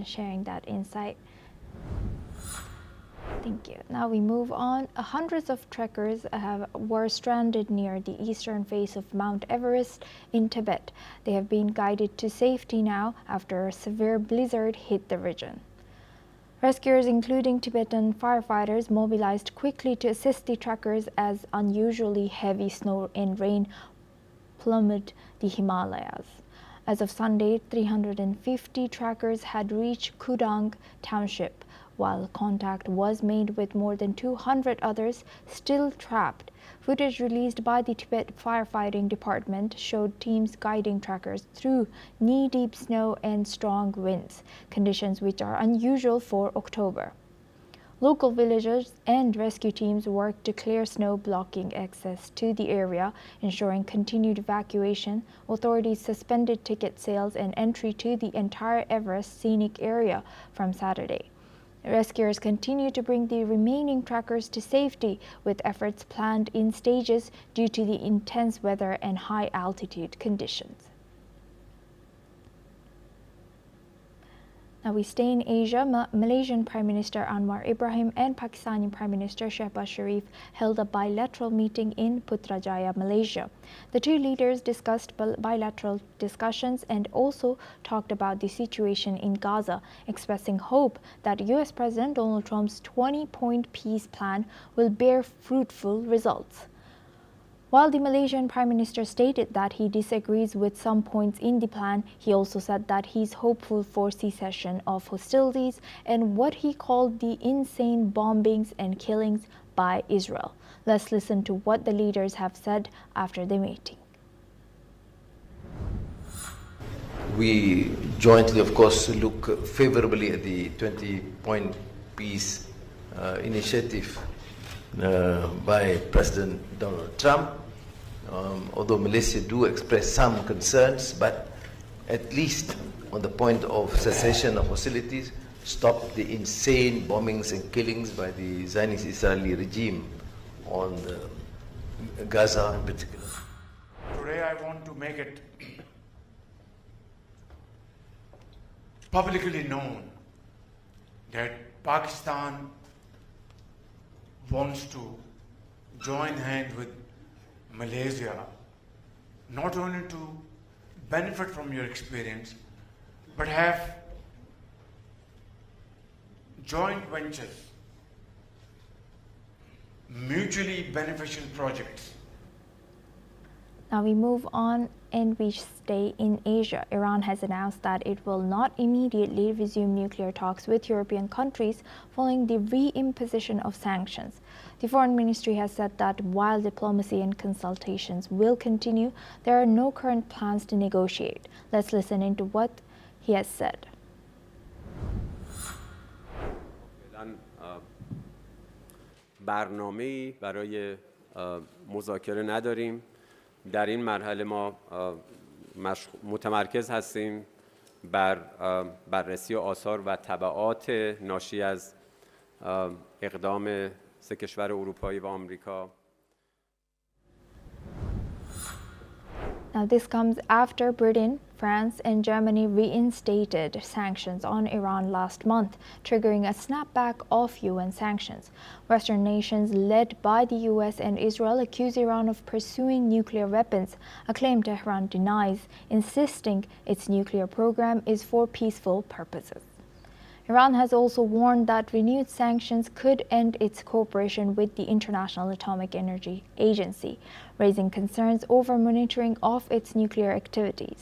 sharing that insight. Thank you. Now we move on. Hundreds of trekkers were stranded near the eastern face of Mount Everest in Tibet. They have been guided to safety now after a severe blizzard hit the region. Rescuers, including Tibetan firefighters, mobilized quickly to assist the trekkers as unusually heavy snow and rain plummeted the Himalayas. As of Sunday, 350 trekkers had reached Kudang township, while contact was made with more than 200 others still trapped. Footage released by the Tibet Firefighting Department showed teams guiding trekkers through knee-deep snow and strong winds, conditions which are unusual for October. Local villagers and rescue teams worked to clear snow blocking access to the area, ensuring continued evacuation. Authorities suspended ticket sales and entry to the entire Everest scenic area from Saturday. Rescuers continue to bring the remaining trekkers to safety, with efforts planned in stages due to the intense weather and high altitude conditions. Now we stay in Asia. Malaysian Prime Minister Anwar Ibrahim and Pakistani Prime Minister Shehbaz Sharif held a bilateral meeting in Putrajaya, Malaysia. The two leaders discussed bilateral discussions and also talked about the situation in Gaza, expressing hope that US President Donald Trump's 20-point peace plan will bear fruitful results. While the Malaysian Prime Minister stated that he disagrees with some points in the plan, he also said that he's hopeful for cessation of hostilities and what he called the insane bombings and killings by Israel. Let's listen to what the leaders have said after the meeting. We jointly, of course, look favorably at the 20-point peace initiative by President Donald Trump. Although Malaysia do express some concerns, but at least on the point of cessation of hostilities, stop the insane bombings and killings by the Zionist Israeli regime on Gaza in particular. Today I want to make it publicly known that Pakistan wants to join hands with Malaysia, not only to benefit from your experience, but have joint ventures, mutually beneficial projects. Now we move on and we stay in Asia. Iran has announced that it will not immediately resume nuclear talks with European countries following the reimposition of sanctions. The Foreign Ministry has said that while diplomacy and consultations will continue, there are no current plans to negotiate. Let's listen into what he has said. برنامه‌ای برای مذاکره نداریم. در این مرحله ما متمرکز هستیم بر بررسی آثار و تبعات ناشی از اقدام سه کشور اروپایی و آمریکا. Now this comes after Britain, France and Germany reinstated sanctions on Iran last month, triggering a snapback of UN sanctions. Western nations led by the US and Israel accuse Iran of pursuing nuclear weapons, a claim Tehran denies, insisting its nuclear program is for peaceful purposes. Iran has also warned that renewed sanctions could end its cooperation with the International Atomic Energy Agency, raising concerns over monitoring of its nuclear activities.